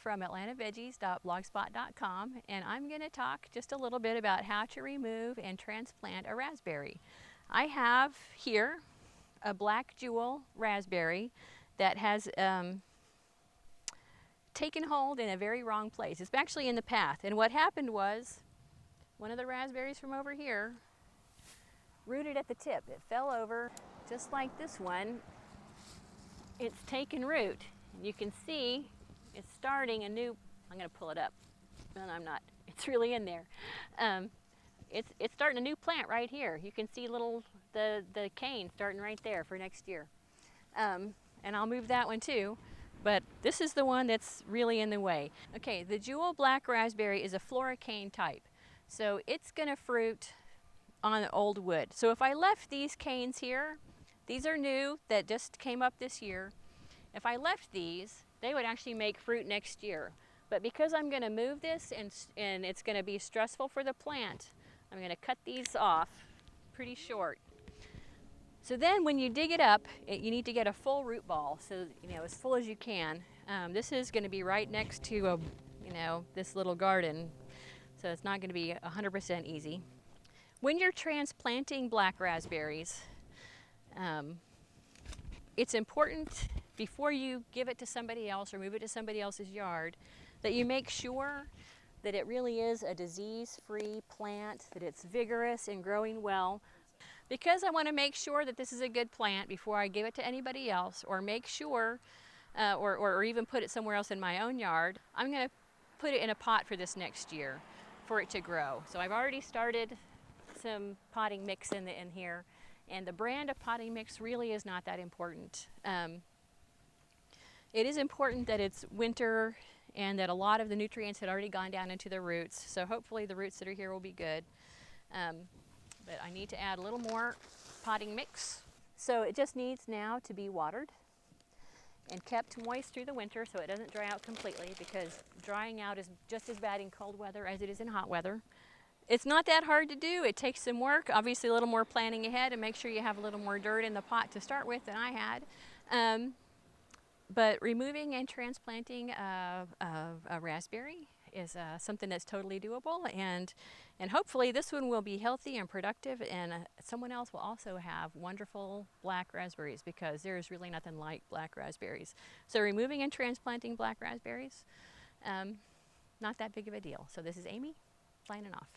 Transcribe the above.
from atlantaveggies.blogspot.com, and I'm going to talk just a little bit about how to remove and transplant a raspberry. I have here a black jewel raspberry that has taken hold in a very wrong place. It's actually in the path, and what happened was one of the raspberries from over here rooted at the tip. It fell over just like this one. It's taken root. You can see it's starting a new, I'm going to pull it up, and I'm not, it's really in there. It's starting a new plant right here. You can see the cane starting right there for next year. And I'll move that one too, but this is the one that's really in the way. Okay, the jewel black raspberry is a floricane type. So it's going to fruit on old wood. So if I left these canes here, these are new that just came up this year. If I left these, they would actually make fruit next year. But because I'm going to move this and it's going to be stressful for the plant, I'm going to cut these off pretty short. So then when you dig it up, you need to get a full root ball, so as full as you can. This is going to be right next to this little garden, so it's not going to be 100% easy. When you're transplanting black raspberries, it's important before you give it to somebody else or move it to somebody else's yard that you make sure that it really is a disease-free plant, that it's vigorous and growing well. Because I want to make sure that this is a good plant before I give it to anybody else, or make sure, or even put it somewhere else in my own yard, I'm going to put it in a pot for this next year for it to grow. So I've already started some potting mix in here, and the brand of potting mix really is not that important. It is important that it's winter and that a lot of the nutrients had already gone down into the roots, so hopefully the roots that are here will be good. But I need to add a little more potting mix. So it just needs now to be watered and kept moist through the winter so it doesn't dry out completely, because drying out is just as bad in cold weather as it is in hot weather. It's not that hard to do. It takes some work, obviously a little more planning ahead, and make sure you have a little more dirt in the pot to start with than I had. But removing and transplanting a raspberry is something that's totally doable, and hopefully this one will be healthy and productive, and someone else will also have wonderful black raspberries, because there's really nothing like black raspberries. So removing and transplanting black raspberries, not that big of a deal. So this is Amy signing off.